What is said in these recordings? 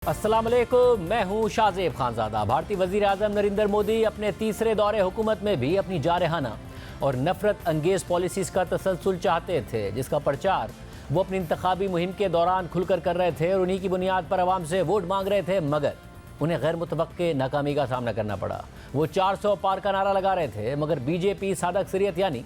अस्सलाम वालेकुम, मैं हूं शाहजेब खानजादा। भारतीय वजीर आज़म नरेंद्र मोदी अपने तीसरे दौरे हुकूमत में भी अपनी जारहाना और नफरत अंगेज पॉलिसीज़ का तसलसल चाहते थे, जिसका प्रचार वो अपनी इंतखाबी मुहिम के दौरान खुलकर कर रहे थे और उन्हीं की बुनियाद पर आवाम से वोट मांग रहे थे। मगर उन्हें गैर मुतवक्के नाकामी का सामना करना पड़ा। वो 400 पार का नारा लगा रहे थे, मगर बीजेपी सादा अक्सरियत यानी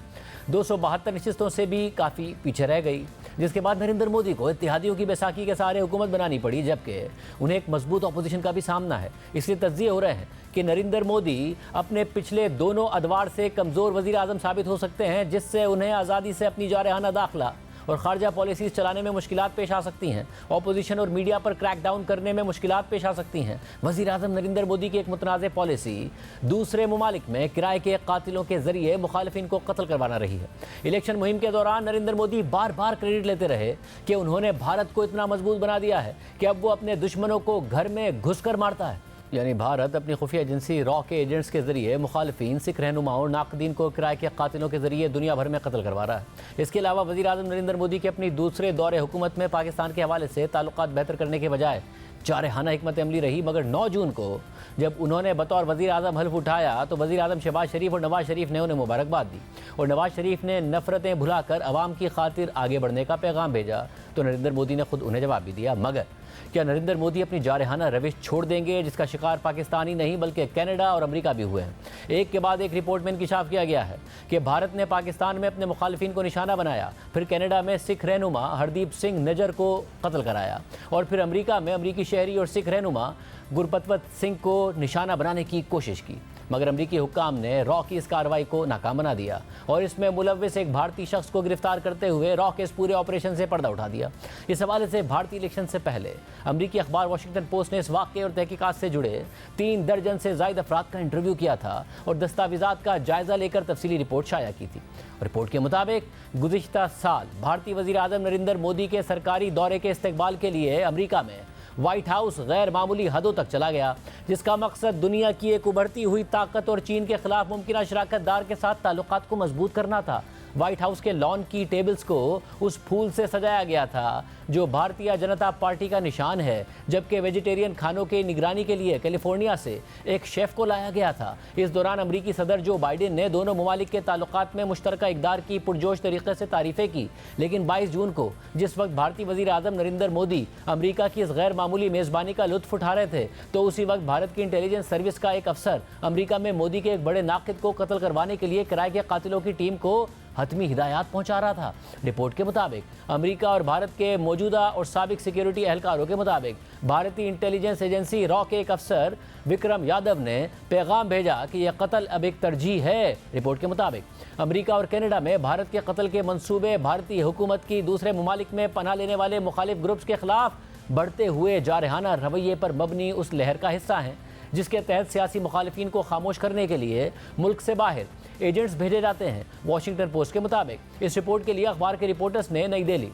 272 नशिस्तों से भी काफ़ी पीछे रह गई, जिसके बाद नरेंद्र मोदी को इत्तेहादियों की बैसाखी के सहारे हुकूमत बनानी पड़ी, जबकि उन्हें एक मजबूत अपोजिशन का भी सामना है। इसलिए तज्जिए हो रहे हैं कि नरेंद्र मोदी अपने पिछले दोनों अदवार से कमज़ोर वज़ीर आज़म साबित हो सकते हैं, जिससे उन्हें आज़ादी से अपनी जारहाना दाखिला और खारजा पॉलिसीज़ चलाने में मुश्किलात पेश आ सकती हैं। अपोजिशन और मीडिया पर क्रैक डाउन करने में मुश्किलात पेश आ सकती हैं। वज़ीर आज़म नरेंद्र मोदी की एक मुतनाज़ पॉलिसी दूसरे ममालिक में किराए के कातिलों के जरिए मुखालिफिन को कत्ल करवाना रही है। इलेक्शन मुहिम के दौरान नरेंद्र मोदी बार बार क्रेडिट लेते रहे कि उन्होंने भारत को इतना मजबूत बना दिया है कि अब वो अपने दुश्मनों को घर में घुस कर मारता है। यानी भारत अपनी खुफिया एजेंसी रॉ के एजेंट्स के जरिए मुखालिफिन, सिख रहनुमाओं और नाकदीन को किराए के कातिलों के जरिए दुनिया भर में कत्ल करवा रहा है। इसके अलावा वज़ीर आज़म नरेंद्र मोदी के अपनी दूसरे दौरे हुकूमत में पाकिस्तान के हवाले से ताल्लुकात बेहतर करने के बजाय जारहाना हिकमत अमली रही। मगर 9 जून को जब उन्होंने बतौर वज़ीर आज़म हल्फ उठाया तो वज़ीर आज़म शहबाज शरीफ और नवाज शरीफ ने उन्हें मुबारकबाद दी और नवाज शरीफ ने नफरतें भुलाकर अवाम की खातिर आगे बढ़ने का पैगाम भेजा, तो नरेंद्र मोदी ने खुद उन्हें जवाब भी दिया। मगर क्या नरेंद्र मोदी अपनी जारहाना रविश छोड़ देंगे, जिसका शिकार पाकिस्तान ही नहीं बल्कि कनाडा और अमेरिका भी हुए हैं। एक के बाद एक रिपोर्ट में इंकिशाफ किया गया है कि भारत ने पाकिस्तान में अपने मुखालिफिन को निशाना बनाया, फिर कनाडा में सिख रहनुमा हरदीप सिंह नजर को कत्ल कराया और फिर अमेरिका में अमरीकी शहरी और सिख रहनुमा गुरपतवत सिंह को निशाना बनाने की कोशिश की, मगर अमरीकी हुक्काम ने रॉ की इस कार्रवाई को नाकाम बना दिया और इसमें मुलव्विस एक भारतीय शख्स को गिरफ्तार करते हुए रॉ के इस पूरे ऑपरेशन से पर्दा उठा दिया। इस हवाले से भारतीय इलेक्शन से पहले अमरीकी अखबार वाशिंगटन पोस्ट ने इस वाक़े और तहकीकात से जुड़े 3 दर्जन से ज़ायद अफराद का इंटरव्यू किया था और दस्तावेज़ात का जायज़ा लेकर तफसीली रिपोर्ट शाया की थी। रिपोर्ट के मुताबिक गुज़िश्ता साल भारतीय वज़ीर आज़म नरेंद्र मोदी के सरकारी दौरे के इस्तकबाल के लिए अमरीका में व्हाइट हाउस गैर मामूली हदों तक चला गया, जिसका मकसद दुनिया की एक उभरती हुई ताकत और चीन के खिलाफ मुमकिन शराकतदार के साथ ताल्लुकात को मजबूत करना था। व्हाइट हाउस के लॉन की टेबल्स को उस फूल से सजाया गया था जो भारतीय जनता पार्टी का निशान है, जबकि वेजिटेरियन खानों की निगरानी के लिए कैलिफोर्निया से एक शेफ को लाया गया था। इस दौरान अमरीकी सदर जो बाइडेन ने दोनों ममालिक के ताल्लुकात में मुश्तरका इक़दार की पुरजोश तरीके से तारीफ़ें की, लेकिन 22 जून को जिस वक्त भारतीय वज़ीर आज़म नरेंद्र मोदी अमरीका की इस गैर मामूली मेज़बानी का लुत्फ़ उठा रहे थे, तो उसी वक्त भारत की इंटेलिजेंस सर्विस का एक अफसर अमरीका में मोदी के एक बड़े नाक़िद को कत्ल करवाने के लिए किराए के कातिलों की टीम को हतमी हिदायत पहुंचा रहा था। रिपोर्ट के मुताबिक अमेरिका और भारत के मौजूदा और साबिक सिक्योरिटी एहलकारों के मुताबिक भारतीय इंटेलिजेंस एजेंसी रॉ के एक अफसर विक्रम यादव ने पैगाम भेजा कि यह कत्ल अब एक तरजीह है। रिपोर्ट के मुताबिक अमेरिका और कनाडा में भारत के कत्ल के मंसूबे भारतीय हुकूमत की दूसरे ममालिक में पनाह लेने वाले मुखालिफ ग्रुप्स के खिलाफ बढ़ते हुए जारहाना रवैये पर मबनी उस लहर का हिस्सा हैं जिसके तहत सियासी मुखालिफिन को खामोश करने के लिए मुल्क से बाहर एजेंट्स भेजे जाते हैं। वाशिंगटन पोस्ट के मुताबिक इस रिपोर्ट के लिए अखबार के रिपोर्टर्स ने नई दिल्ली,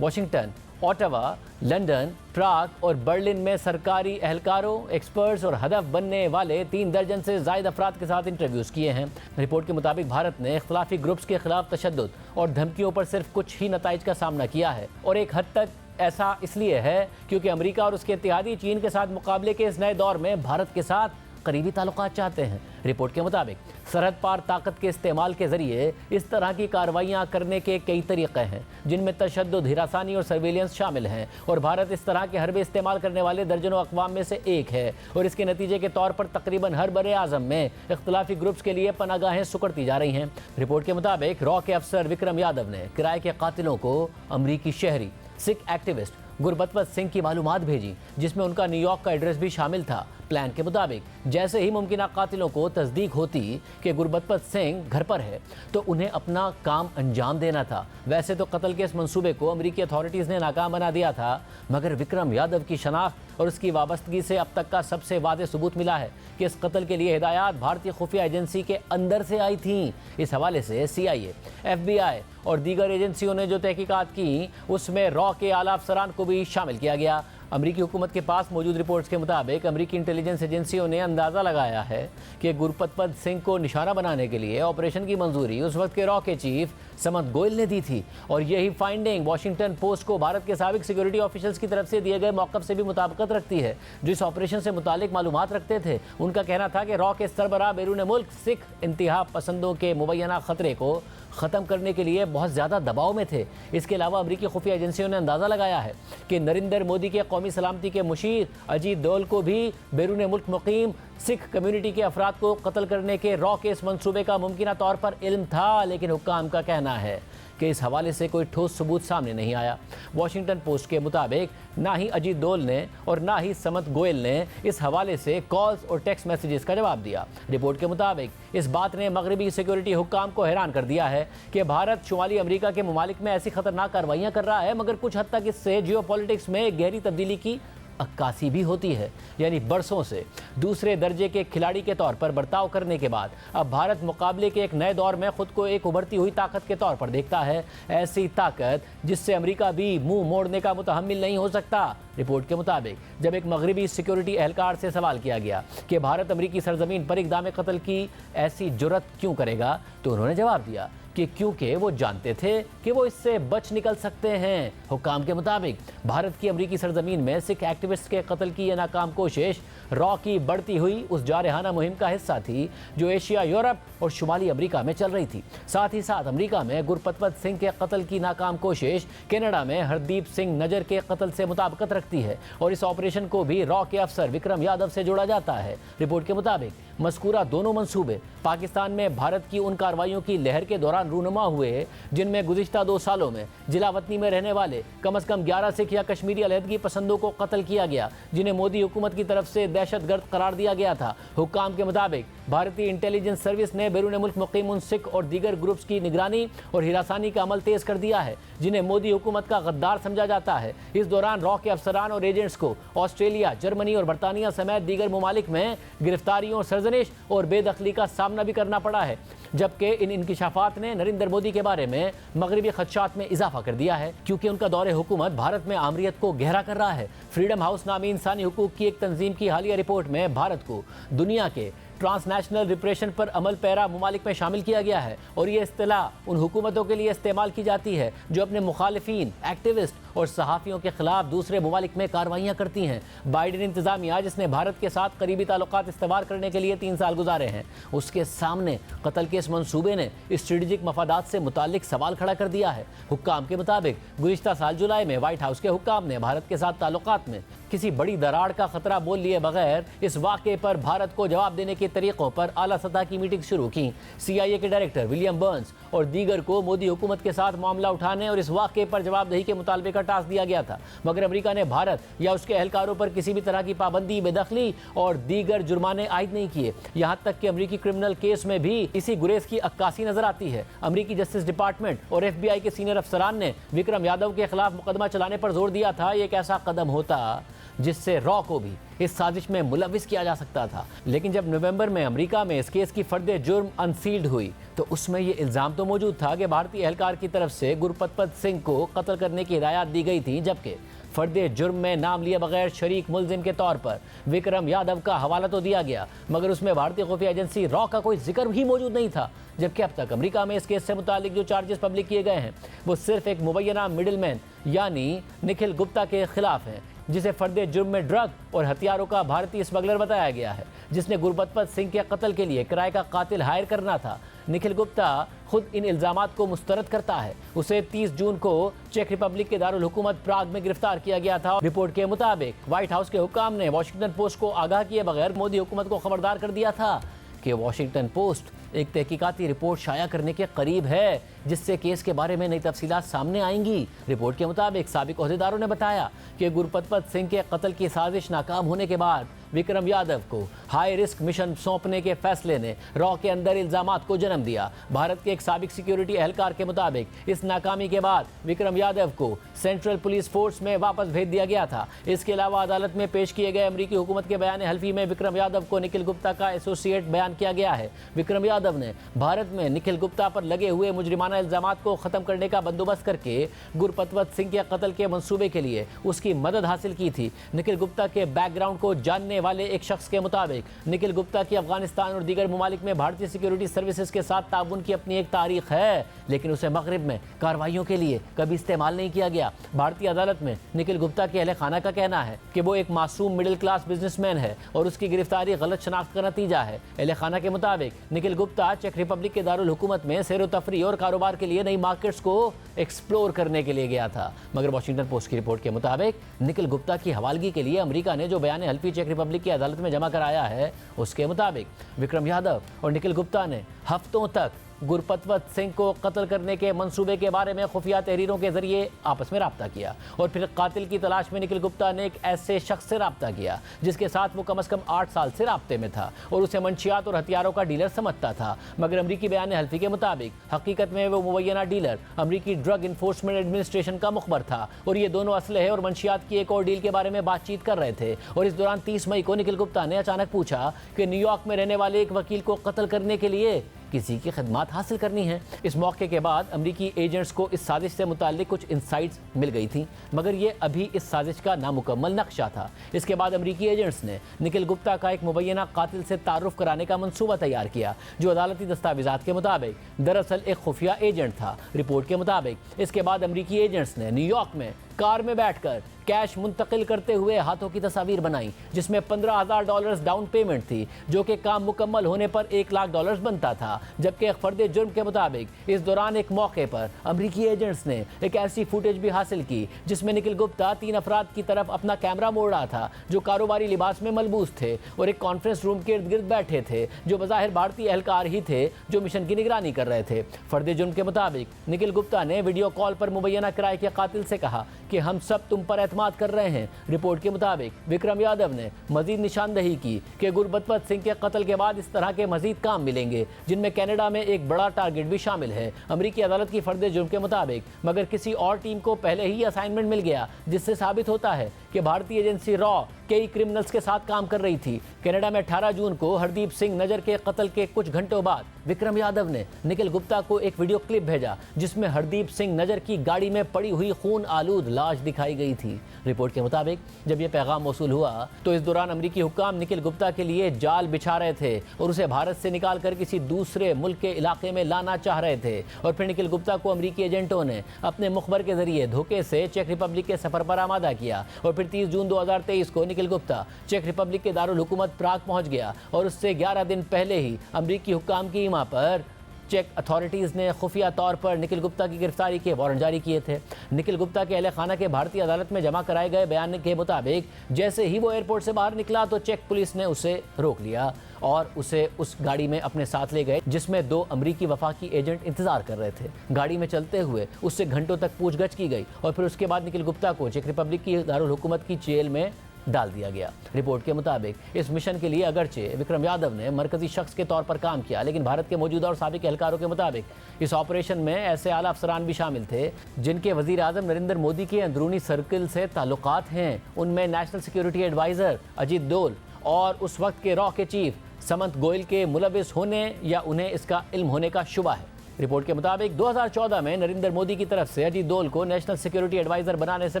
वाशिंगटन, ओटावा, लंदन, प्राग और बर्लिन में सरकारी एहलकारों, एक्सपर्ट्स और हदफ बनने वाले 3 दर्जन से ज़ायद अफराद के साथ इंटरव्यूज़ किए हैं। रिपोर्ट के मुताबिक भारत ने इख्तलाफी ग्रुप्स के खिलाफ तशद्दुद और धमकियों पर सिर्फ कुछ ही नताइज का सामना किया है और एक हद तक ऐसा इसलिए है क्योंकि अमेरिका और उसके इत्तेहादी चीन के साथ मुकाबले के इस नए दौर में भारत के साथ करीबी ताल्लुकात चाहते हैं। रिपोर्ट के मुताबिक सरहद पार ताकत के इस्तेमाल के जरिए इस तरह की कार्रवाइयाँ करने के कई तरीक़े हैं, जिनमें तशद्दुद, हिरासानी और सर्विलेंस शामिल हैं और भारत इस तरह के हरबे इस्तेमाल करने वाले दर्जनों अक़वाम में से एक है और इसके नतीजे के तौर पर तकरीबन हर बरे आज़म में इख्तलाफी ग्रुप्स के लिए पनागाहें सुकड़ती जा रही हैं। रिपोर्ट के मुताबिक रॉ के अफसर विक्रम यादव ने किराए के कातिलों को अमरीकी शहरी सिख एक्टिविस्ट गुरबतवत सिंह की मालूमात भेजी, जिसमें उनका न्यूयॉर्क का एड्रेस भी शामिल था। प्लान के मुताबिक जैसे ही मुमकिन कातिलों को तस्दीक होती कि गुरबतवत सिंह घर पर है तो उन्हें अपना काम अंजाम देना था। वैसे तो कत्ल के इस मंसूबे को अमरीकी अथॉरिटीज़ ने नाकाम बना दिया था, मगर विक्रम यादव की शनाख्त और उसकी वाबस्तगी से अब तक का सबसे वाज़ेह सबूत मिला है कि इस कत्ल के लिए हिदायत भारतीय खुफिया एजेंसी के अंदर से आई थी। इस हवाले से CIA, FBI और दीगर एजेंसियों ने जो तहकीकात की उसमें रॉ के आला अफसरान को भी शामिल किया गया। अमरीकी हुकूमत के पास मौजूद रिपोर्ट्स के मुताबिक अमरीकी इंटेलिजेंस एजेंसियों ने अंदाज़ा लगाया है कि गुरपतवत सिंह को निशाना बनाने के लिए ऑपरेशन की मंजूरी उस वक्त के रॉ के चीफ समत गोयल ने दी थी। और यही फाइंडिंग वाशिंगटन पोस्ट को भारत के साबिक सिक्योरिटी ऑफिशियल्स की तरफ से दिए गए मौक़िफ़ से भी मुताबिकत रखती है, जो इस ऑपरेशन से मुतालिक मालूमात रखते थे। उनका कहना था कि रॉ के सरबराह बैरून मुल्क सिख इंतहा पसंदों के मुबैना खतरे को ख़त्म करने के लिए बहुत ज़्यादा दबाव में थे। इसके अलावा अमरीकी खुफिया एजेंसियों ने अंदाज़ा लगाया है कि नरेंद्र मोदी के कौमी सलामती के मुशीर अजीत डोल को भी बैरून मुल्क मुकीम सिख कम्युनिटी के अफराद को कत्ल करने के रॉ के इस मंसूबे का मुमकिना तौर पर इल्म था, लेकिन हुक्काम का कहना है कि इस हवाले से कोई ठोस सबूत सामने नहीं आया। वाशिंगटन पोस्ट के मुताबिक ना ही अजीत डोल ने और ना ही समत गोयल ने इस हवाले से कॉल्स और टेक्स्ट मैसेजेस का जवाब दिया। रिपोर्ट के मुताबिक इस बात ने मगरबी सिक्योरिटी हुक्काम को हैरान कर दिया है कि भारत शुमाली अमरीका के ममालिक में ऐसी खतरनाक कार्रवाइयाँ कर रहा है, मगर कुछ हद तक इससे जियोपॉलिटिक्स में गहरी तब्दीली की अक्कासी भी होती है। यानी बरसों से दूसरे दर्जे के खिलाड़ी के तौर पर बर्ताव करने के बाद अब भारत मुकाबले के एक नए दौर में खुद को एक उभरती हुई ताकत के तौर पर देखता है, ऐसी ताकत जिससे अमेरिका भी मुंह मोड़ने का मुतहम्मिल नहीं हो सकता। रिपोर्ट के मुताबिक जब एक मगरबी सिक्योरिटी एहलकार से सवाल किया गया कि भारत अमरीकी सरजमीन पर इक़दाम कत्ल की ऐसी जुर्रत क्यों करेगा, तो उन्होंने जवाब दिया कि क्योंकि वो जानते थे कि वो इससे बच निकल सकते हैं। हुक्काम के मुताबिक भारत की अमरीकी सरजमीन में सिख एक्टिविस्ट के कत्ल की यह नाकाम कोशिश रॉ की बढ़ती हुई उस जारहाना मुहिम का हिस्सा थी जो एशिया, यूरोप और शुमाली अमरीका में चल रही थी। साथ ही साथ अमरीका में गुरपतवत सिंह के कत्ल की नाकाम कोशिश कनाडा में हरदीप सिंह नजर के कत्ल से मुताबिकत रखती है और इस ऑपरेशन को भी रॉ के अफसर विक्रम यादव से जोड़ा जाता है। रिपोर्ट के मुताबिक मज़कूरा दोनों मंसूबे पाकिस्तान में भारत की उन कार्रवाइयों की लहर के दौरान रूनुमा हुए जिनमें गुज़िश्ता 2 सालों में जिला वतनी में रहने वाले कम अज़ कम 11 सिख या कश्मीरी अलहदगी पसंदों को कत्ल किया गया, जिन्हें मोदी हुकूमत की तरफ से दहशतगर्द करार दिया गया था। हुक्काम के मुताबिक भारतीय इंटेलिजेंस सर्विस ने बैरून मुल्क मुकीम उन सिख और दीगर ग्रुप्स की निगरानी और हिरासानी का अमल तेज कर दिया है जिन्हें मोदी हुकूमत का गद्दार समझा जाता है। इस दौरान रॉ के अफसरान और एजेंट्स को ऑस्ट्रेलिया, जर्मनी और बरतानिया समेत दीगर ममालिक में गिरफ्तारियों, सरजनिश और बेदखली का सामना भी करना पड़ा है, जबकि इन इंकिशाफात ने नरेंद्र मोदी के बारे में मगरबी खदशात में इजाफा कर दिया है, क्योंकि उनका दौरे हुकूमत भारत में आमरीत को गहरा कर रहा है। फ्रीडम हाउस नामी इंसानी हुकूक की एक तंजीम की हालिया रिपोर्ट में भारत को दुनिया के ट्रांसनेशनल रिप्रेशन पर अमल पैरा ममालिक में शामिल किया गया है और ये इस्तिलाह उन हुकूमतों के लिए इस्तेमाल की जाती है जो अपने मुखालिफिन, एक्टिविस्ट और सहाफ़ियों के खिलाफ दूसरे ममालिक में कार्रवाइयाँ करती हैं। बाइडेन इंतज़ामिया, जिसने भारत के साथ करीबी ताल्लुकात इस्तेमाल करने के लिए 3 साल गुजारे हैं, उसके सामने कत्ल के इस मंसूबे ने स्ट्रेटेजिक मफादात से मुताल्लिक सवाल खड़ा कर दिया है। हुक्काम के मुताबिक गुज़िश्ता साल जुलाई में व्हाइट हाउस के हुक्काम ने भारत के साथ ताल्लुकात में किसी बड़ी दरार का खतरा बोल लिए बगैर इस वाक़े पर भारत को जवाब देने के तरीक़ों पर आला सतह की मीटिंग शुरू की। CIA के डायरेक्टर विलियम बर्न्स और दीगर को मोदी हुकूमत के साथ मामला उठाने और इस वाक़े पर जवाबदेही के मुतालबे का टास्क दिया गया था, मगर अमेरिका ने भारत या उसके एहलकारों पर किसी भी तरह की पाबंदी, बेदखली और दीगर जुर्माने आयद नहीं किए। यहाँ तक कि अमरीकी क्रिमिनल केस में भी इसी गुरेज की अक्कासी नजर आती है। अमरीकी जस्टिस डिपार्टमेंट और FBI के सीनियर अफसरान ने विक्रम यादव के खिलाफ मुकदमा चलाने पर जोर दिया था। ये एक ऐसा कदम होता जिससे रॉ को भी इस साजिश में मुलविस किया जा सकता था। लेकिन जब नवंबर में अमेरिका में इस केस की फर्द जुर्म अनसील्ड हुई तो उसमें यह इल्ज़ाम तो मौजूद था कि भारतीय एहलकार की तरफ से गुरपतवत सिंह को कत्ल करने की हिदायत दी गई थी, जबकि फर्द जुर्म में नाम लिए बगैर शरीक मुलजिम के तौर पर विक्रम यादव का हवाला तो दिया गया, मगर उसमें भारतीय खुफिया एजेंसी रॉ का कोई जिक्र भी मौजूद नहीं था। जबकि अब तक अमेरिका में इस केस से मुतालिक जो चार्जेस पब्लिक किए गए हैं वो सिर्फ एक मुबैना मिडिलमैन यानी निखिल गुप्ता के खिलाफ हैं, जिसे फर्द जुर्म में ड्रग और हथियारों का भारतीय स्मगलर बताया गया है, जिसने गुरपतवत सिंह के कत्ल के लिए किराए का कातिल हायर करना था। निखिल गुप्ता खुद इन इल्ज़ामात को मुस्तरद करता है। उसे 30 जून को चेक रिपब्लिक के दारुल हुकूमत प्राग में गिरफ्तार किया गया था। रिपोर्ट के मुताबिक व्हाइट हाउस के हुक्काम ने वाशिंगटन पोस्ट को आगाह किए बगैर मोदी हुकूमत को खबरदार कर दिया था कि वाशिंगटन पोस्ट एक तहकीकाती रिपोर्ट शाया करने के करीब है, जिससे केस के बारे में नई तफसीलात सामने आएंगी। रिपोर्ट के मुताबिक साबिक ओहदेदारों ने बताया कि गुरपतवत सिंह के कत्ल की साजिश नाकाम होने के बाद विक्रम यादव को हाई रिस्क मिशन सौंपने के फैसले ने रॉ के अंदर इल्जामात को जन्म दिया। भारत के एक साबिक सिक्योरिटी एहलकार के मुताबिक इस नाकामी के बाद विक्रम यादव को सेंट्रल पुलिस फोर्स में वापस भेज दिया गया था। इसके अलावा अदालत में पेश किए गए अमरीकी हुकूमत के बयान हल्फी में विक्रम यादव को निखिल गुप्ता का एसोसिएट बयान किया गया है। विक्रम यादव ने भारत में निखिल गुप्ता पर लगे हुए मुजरिमाना जारहाना इल्जामात को खत्म करने का बंदोबस्त करके गुरपतवत सिंह के कत्ल के मंसूबे के लिए उसकी मदद हासिल की थी। निखिल गुप्ता के बैकग्राउंड को जानने वाले एक शख्स के मुताबिक निखिल गुप्ता की अफगानिस्तान और दीगर ममालिक में भारतीय सिक्योरिटी सर्विसेज के साथ ताउन की अपनी एक तारीख है, लेकिन उसे मगरिब में कार्रवाइयों के लिए कभी इस्तेमाल नहीं किया गया। भारतीय अदालत में निखिल गुप्ता के अहले खाना का कहना है कि वो एक मासूम मिडिल क्लास बिजनेसमैन है और उसकी गिरफ्तारी गलत शनाख्त का नतीजा है। अहले खाना के मुताबिक निखिल गुप्ता चेक रिपब्लिक के दारुल हुकूमत में सैर व तफरी और कारोबार के लिए नई मार्केट्स को एक्सप्लोर करने के लिए गया था। मगर वॉशिंगटन पोस्ट की रिपोर्ट के मुताबिक निखिल गुप्ता की हवालगी के लिए अमेरिका ने जो बयान हल्फी चेक रिपब्लिक की अदालत में जमा कराया है, उसके मुताबिक विक्रम यादव और निखिल गुप्ता ने हफ्तों तक गुरपतवत सिंह को कत्ल करने के मंसूबे के बारे में खुफिया तहरीरों के जरिए आपस में राब्ता किया और फिर कातिल की तलाश में निखिल गुप्ता ने एक ऐसे शख्स से राब्ता किया जिसके साथ वो कम से कम 8 साल से राब्ते में था और उसे मंशियात और हथियारों का डीलर समझता था। मगर अमरीकी बयान हल्फी के मुताबिक हकीकत में वो मुबैना डीलर अमरीकी ड्रग इन्फोर्समेंट एडमिनिस्ट्रेशन का मुखबर था और ये दोनों असलहे और मंशियात की एक और डील के बारे में बातचीत कर रहे थे। और इस दौरान 30 मई को निखिल गुप्ता ने अचानक पूछा कि न्यूयॉर्क में रहने वाले एक वकील को कत्ल करने के लिए किसी की खिदमत हासिल करनी है। इस मौके के बाद अमरीकी एजेंट्स को इस साजिश से मुताल्लिक कुछ इंसाइट्स मिल गई थी, मगर ये अभी इस साजिश का नामुकम्मल नक्शा था। इसके बाद अमरीकी एजेंट्स ने निखिल गुप्ता का एक मुबैना कातिल से तारुफ कराने का मंसूबा तैयार किया, जो अदालती दस्तावेजात के मुताबिक दरअसल एक खुफिया एजेंट था। रिपोर्ट के मुताबिक इसके बाद अमरीकी एजेंट्स ने न्यूयॉर्क में कार में बैठकर कैश मुंतकिल करते हुए हाथों की तस्वीर बनाई, जिसमें $15,000 डाउन पेमेंट थी, जो कि काम मुकम्मल होने पर $1,00,000 बनता था। जबकि एक फर्द जुर्म के मुताबिक इस दौरान एक मौके पर अमरीकी एजेंट्स ने एक ऐसी फुटेज भी हासिल की जिसमें निखिल गुप्ता 3 अफराद की तरफ अपना कैमरा मोड़ रहा था, जो कारोबारी लिबास में मलबूस थे और एक कॉन्फ्रेंस रूम के इर्द गिर्द बैठे थे, जो बज़ाहिर भारतीय एहलकार ही थे जो मिशन की निगरानी कर रहे थे। फर्द जुर्म के मुताबिक निखिल गुप्ता ने वीडियो कॉल पर मुबैना किराए के कातिल से कहा कि हम सब तुम पर एतमाद कर रहे हैं। रिपोर्ट के मुताबिक विक्रम यादव ने मजीद निशानदही की कि गुरपतवत सिंह के कत्ल के बाद इस तरह के मजीद काम मिलेंगे, जिनमें कनाडा में एक बड़ा टारगेट भी शामिल है। अमरीकी अदालत की फर्द जुर्म के मुताबिक मगर किसी और टीम को पहले ही असाइनमेंट मिल गया, जिससे साबित होता है कि भारतीय एजेंसी रॉ कई क्रिमिनल्स के साथ काम कर रही थी। कनाडा में 18 जून को हरदीप सिंह नजर के कत्ल के कुछ घंटों बाद विक्रम यादव ने निखिल गुप्ता को एक वीडियो क्लिप भेजा, जिसमें हरदीप सिंह नजर की गाड़ी में पड़ी हुई खून आलूद लाश दिखाई गई थी। रिपोर्ट के मुताबिक जब यह पैगाम मौसूल हुआ तो इस दौरान अमरीकी हुक्काम निखिल गुप्ता के लिए जाल बिछा रहे थे और उसे भारत से निकालकर किसी दूसरे मुल्क के इलाके में लाना चाह रहे थे। और फिर निखिल गुप्ता को अमरीकी एजेंटों ने अपने मुखबर के जरिए धोखे से चेक रिपब्लिक के सफर पर आमादा किया और फिर 30 जून 2023 को निखिल गुप्ता चेक रिपब्लिक के दारुल हुकूमत प्राग पहुंच गया और उससे 11 दिन पहले ही अमरीकी हुक्काम की ईमा पर चेक अथॉरिटीज़ ने खुफिया तौर पर निखिल गुप्ता की गिरफ्तारी के वारंट जारी किए थे। निखिल गुप्ता के अहले खाना के भारतीय अदालत में जमा कराए गए बयान के मुताबिक जैसे ही वो एयरपोर्ट से बाहर निकला तो चेक पुलिस ने उसे रोक लिया और उसे उस गाड़ी में अपने साथ ले गए, जिसमें 2 अमरीकी वफाकी एजेंट इंतजार कर रहे थे। गाड़ी में चलते हुए उससे घंटों तक पूछगछ की गई और फिर उसके बाद निखिल गुप्ता को चेक रिपब्लिक की दारुल हुकूमत की जेल में डाल दिया गया। रिपोर्ट के मुताबिक इस मिशन के लिए अगरचे विक्रम यादव ने मरकजी शख्स के तौर पर काम किया, लेकिन भारत के मौजूदा और साबिक एहलकारों के मुताबिक इस ऑपरेशन में ऐसे आला अफसरान भी शामिल थे जिनके वजीर आजम नरेंद्र मोदी के अंदरूनी सर्कल से ताल्लुकात हैं। उनमें नेशनल सिक्योरिटी एडवाइजर अजीत डोल और उस वक्त के रॉ के चीफ समंत गोयल के मुलविस होने या उन्हें इसका इल्म होने का शुबा है। रिपोर्ट के मुताबिक 2014 में नरेंद्र मोदी की तरफ से अजीत डोल को नेशनल सिक्योरिटी एडवाइजर बनाने से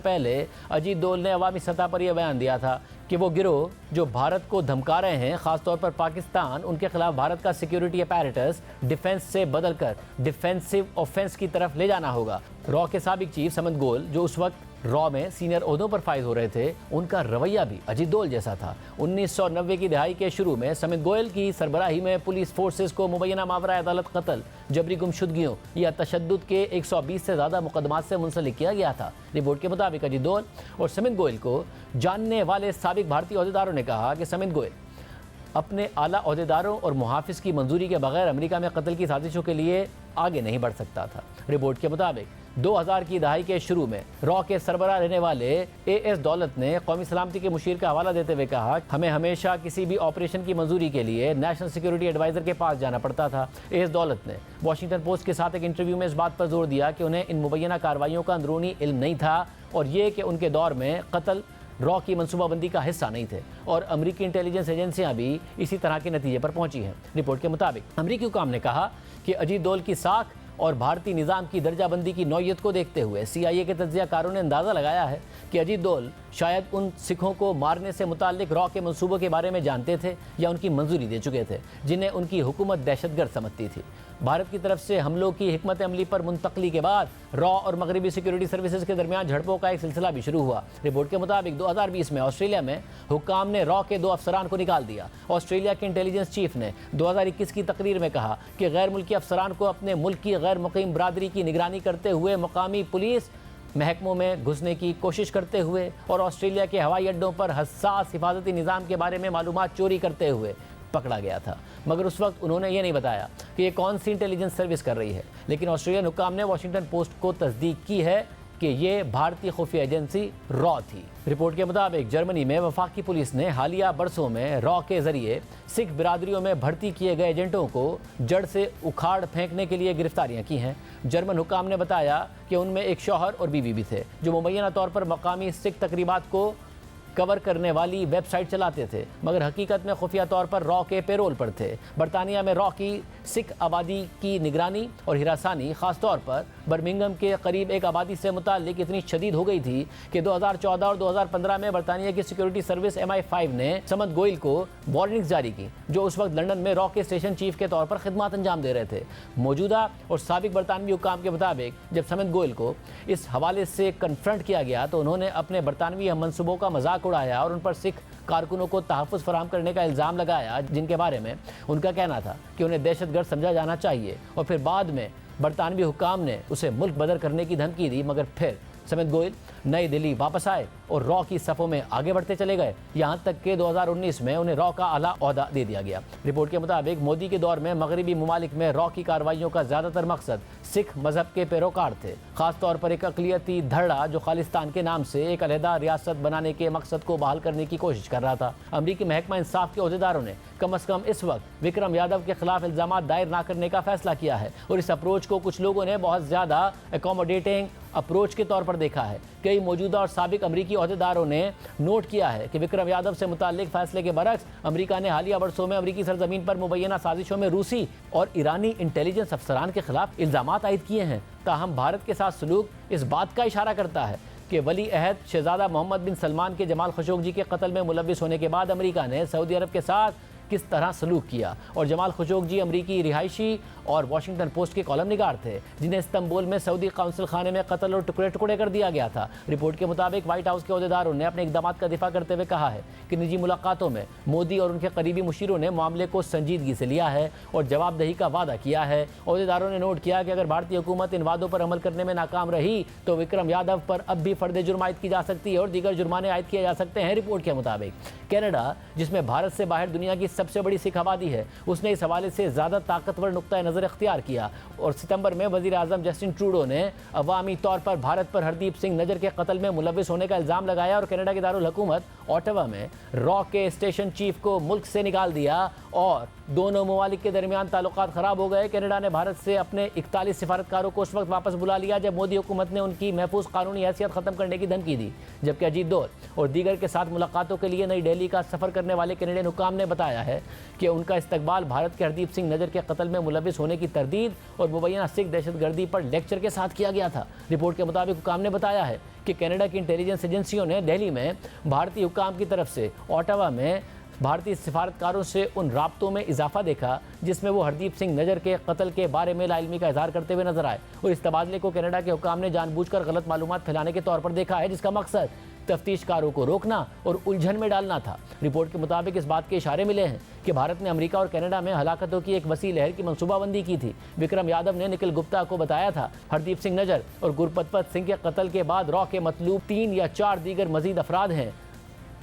पहले अजीत डोल ने अवामी सतह पर यह बयान दिया था कि वो गिरोह जो भारत को धमका रहे हैं, खासतौर पर पाकिस्तान, उनके खिलाफ भारत का सिक्योरिटी अपैरेटस डिफेंस से बदलकर डिफेंसिव ऑफेंस की तरफ ले जाना होगा। रॉ के साबिक चीफ समंत गोयल, जो उस वक्त रॉ में सीनियर ओहदों पर फाइज हो रहे थे, उनका रवैया भी अजीत डोल जैसा था। 1990 की दहाई के शुरू में समंत गोयल की सरबराही में पुलिस फोर्सेस को मुबैना मावरा अदालत कत्ल, जबरी गुमशुदगियों या तशद्दुद के 120 से ज़्यादा मुकदमात से मुंसलिक किया गया था। रिपोर्ट के मुताबिक अजीत डोल और समंत गोयल को जानने वाले साबिक भारतीय ओहदेदारों ने कहा कि समंत गोयल अपने आला ओहदेदारों और मुहाफिज की मंजूरी के बगैर अमेरिका में कत्ल की साजिशों के लिए आगे नहीं बढ़ सकता था। रिपोर्ट के मुताबिक 2000 की दहाई के शुरू में रॉ के सरबराह रहने वाले एएस दौलत ने कौमी सलामती के मुशीर का हवाला देते हुए कहा, हमें हमेशा किसी भी ऑपरेशन की मंजूरी के लिए नेशनल सिक्योरिटी एडवाइजर के पास जाना पड़ता था। एएस दौलत ने वॉशिंगटन पोस्ट के साथ एक इंटरव्यू में इस बात पर जोर दिया कि उन्हें इन मुबैना कार्रवाइयों का अंदरूनी इल्म नहीं था और ये कि उनके दौर में कत्ल रॉ की मनसूबाबंदी का हिस्सा नहीं थे और अमरीकी इंटेलिजेंस एजेंसियां भी इसी तरह के नतीजे पर पहुंची हैं। रिपोर्ट के मुताबिक अमरीकी हुकाम ने कहा कि अजीत डोल की साख और भारतीय निज़ाम की दर्जाबंदी की नौयत को देखते हुए CIA के तज्ज़ियाकारों ने अंदाज़ा लगाया है कि अजीत डोल शायद उन सिखों को मारने से मुताल्लिक रॉ के मंसूबों के बारे में जानते थे या उनकी मंजूरी दे चुके थे, जिन्हें उनकी हुकूमत दहशतगर्द समझती थी। भारत की तरफ से हमलों की हिकमत अमली पर मुंतकली के बाद रॉ और मगरबी सिक्योरिटी सर्विसेज के दरमियान झड़पों का एक सिलसिला भी शुरू हुआ। रिपोर्ट के मुताबिक 2020 में ऑस्ट्रेलिया में हुक्काम ने रॉ के 2 अफसरान को निकाल दिया। ऑस्ट्रेलिया के इंटेलिजेंस चीफ ने 2021 की तकरीर में कहा कि गैर मुल्की अफसरान को अपने मुल्क की गैर मुकीम बरादरी की निगरानी करते हुए मकामी पुलिस महकमों में घुसने की कोशिश करते हुए और ऑस्ट्रेलिया के हवाई अड्डों पर हसास हिफाजती निज़ाम के बारे में मालूमात चोरी करते हुए पकड़ा गया था। मगर उस वक्त उन्होंने ये नहीं बताया कि ये कौन सी इंटेलिजेंस सर्विस कर रही है। लेकिन ऑस्ट्रेलियन हुक्काम ने वॉशिंगटन पोस्ट को तस्दीक की है कि ये भारतीय खुफिया एजेंसी रॉ थी। रिपोर्ट के मुताबिक जर्मनी में वफाकी पुलिस ने हालिया बरसों में रॉ के जरिए सिख बिरादरियों में भर्ती किए गए एजेंटों को जड़ से उखाड़ फेंकने के लिए गिरफ्तारियां की हैं। जर्मन हुक्काम ने बताया कि उनमें एक शौहर और बीवी भी थे जो मुबैना तौर पर मकामी सिख तकरीबात को कवर करने वाली वेबसाइट चलाते थे, मगर हकीकत में खुफिया तौर पर रॉ के पेरोल पर थे। बरतानिया में रॉ की सिख आबादी की निगरानी और हिरासानी ख़ास तौर पर बर्मिंघम के करीब एक आबादी से मुताल्लिक इतनी शदीद हो गई थी कि 2014 और 2015 में बरतानिया की सिक्योरिटी सर्विस MI5 ने समद गोयल को वार्निंग्स जारी की, जो उस वक्त लंदन में रॉ के स्टेशन चीफ के तौर पर खिदमत अंजाम दे रहे थे। मौजूदा और साबिक बरतानवी हुक्काम के मुताबिक जब समद गोयल को इस हवाले से कन्फ्रंट किया गया तो उन्होंने अपने बरतानवी मनसूबों का मजाक उड़ाया और उन पर सिख कारकुनों को तहफ़्फ़ुज़ फराहम करने का इल्ज़ाम लगाया, जिनके बारे में उनका कहना था कि उन्हें दहशतगर्द समझा जाना चाहिए। और फिर बाद में बरतानवी हुक्काम ने उसे मुल्क बदर करने की धमकी दी, मगर फिर समद गोयल नई दिल्ली वापस आए और रॉ की सफ़ों में आगे बढ़ते चले गए, यहाँ तक कि 2019 में उन्हें रॉ का आला ओहदा दे दिया गया। रिपोर्ट के मुताबिक मोदी के दौर में मगरबी ममालिक में रॉ की कार्रवाइयों का ज़्यादातर मकसद सिख मजहब के पैरोकार थे, ख़ास तौर पर एक अक़लियती धड़ा जो खालिस्तान के नाम से एक अलहदा रियासत बनाने के मकसद को बहाल करने की कोशिश कर रहा था। अमरीकी महकमा इंसाफ के ओहदेदारों ने कम अज़ कम इस वक्त विक्रम यादव के खिलाफ इल्ज़ाम दायर न करने का फैसला किया है और इस अप्रोच को कुछ लोगों ने बहुत ज़्यादा एकोमोडेटिंग अप्रोच के तौर पर देखा है। कई मौजूदा और साबिक अमरीकी ओहदेदारों ने नोट किया है कि विक्रम यादव से मुताल्लिक फैसले के बरक्स अमरीका ने हालिया वर्षों में अमरीकी सरजमीन पर मुबैना साजिशों में रूसी और ईरानी इंटेलिजेंस अफसरान के खिलाफ इल्ज़ामात आयद किए हैं। ताहम भारत के साथ सलूक इस बात का इशारा करता है कि वली अहद शहजादा मोहम्मद बिन सलमान के जमाल खशोगी के कत्ल में मुलव्विस होने के बाद अमरीका ने सऊदी अरब के साथ किस तरह सलूक किया। और जमाल खशोगी अमरीकी रिहायशी और वाशिंगटन पोस्ट के कॉलम निगार थे, जिन्हें इस्तांबुल में सऊदी काउंसिल खाने में कत्ल और टुकड़े टुकड़े कर दिया गया था। रिपोर्ट के मुताबिक व्हाइट हाउस के ओहदेदारों ने अपने इक़दामात का दिफा करते हुए कहा है कि निजी मुलाकातों में मोदी और उनके करीबी मुशीरों ने मामले को संजीदगी से लिया है और जवाबदही का वादा किया है। ओहदेदारों ने नोट किया कि अगर भारतीय हुकूमत इन वादों पर अमल करने में नाकाम रही तो विक्रम यादव पर अब भी फर्द जुर्म आयद की जा सकती है और दीगर जुर्माने आयद किए जा सकते हैं। रिपोर्ट के मुताबिक कनाडा, जिसमें भारत से बाहर दुनिया की सबसे बड़ी सिख आबादी है, उसने इस हवाले से ज़्यादा ताकतवर नुक्ता नज़र इख्तियार किया और सितंबर में वज़ीर आज़म जस्टिन ट्रूडो ने अवामी तौर पर भारत पर हरदीप सिंह नजर के कत्ल में मुलव्विस होने का इल्ज़ाम लगाया और कनाडा की दारुल हुकूमत ऑटवा में रॉ के स्टेशन चीफ को मुल्क से निकाल दिया और दोनों ममालिक के दरमियान ताल्लुकात ख़राब हो गए। कनाडा ने भारत से अपने 41 सिफारतकारों को उस वक्त वापस बुला लिया जब मोदी हुकूमत ने उनकी महफूज कानूनी हैसियत ख़त्म करने की धमकी दी, जबकि अजीत डोल और दीगर के साथ मुलाकातों के लिए नई दिल्ली का सफ़र करने वाले कनाडियन हुक्काम ने बताया है कि उनका इस्तकबाल भारत के हरदीप सिंह नजर के कत्ल में मुलव्विस होने की तरदीद और मुबैना सिख दहशतगर्दी पर लेक्चर के साथ किया गया था। रिपोर्ट के मुताबिक हुक्काम ने बताया है कि कनाडा की इंटेलिजेंस एजेंसियों ने दिल्ली में भारतीय हुक्काम की तरफ से ऑटवा में भारतीय सिफारतकारों से उन राब्तों में इजाफा देखा जिसमें वो हरदीप सिंह नजर के कत्ल के बारे में लाइलमी का इजहार करते हुए नजर आए और इस तबादले को कनाडा के हुक्काम ने जानबूझकर गलत मालूमात फैलाने के तौर पर देखा है, जिसका मकसद तफ्तीशकारों को रोकना और उलझन में डालना था। रिपोर्ट के मुताबिक इस बात के इशारे मिले हैं कि भारत ने अमेरिका और कनाडा में हलाकतों की एक वसी लहर की मंसूबाबंदी की थी। विक्रम यादव ने निखिल गुप्ता को बताया था हरदीप सिंह नजर और गुरपतपत सिंह के कत्ल के बाद रॉ के मतलूब 3 या 4 दीगर मजीद अफराद हैं।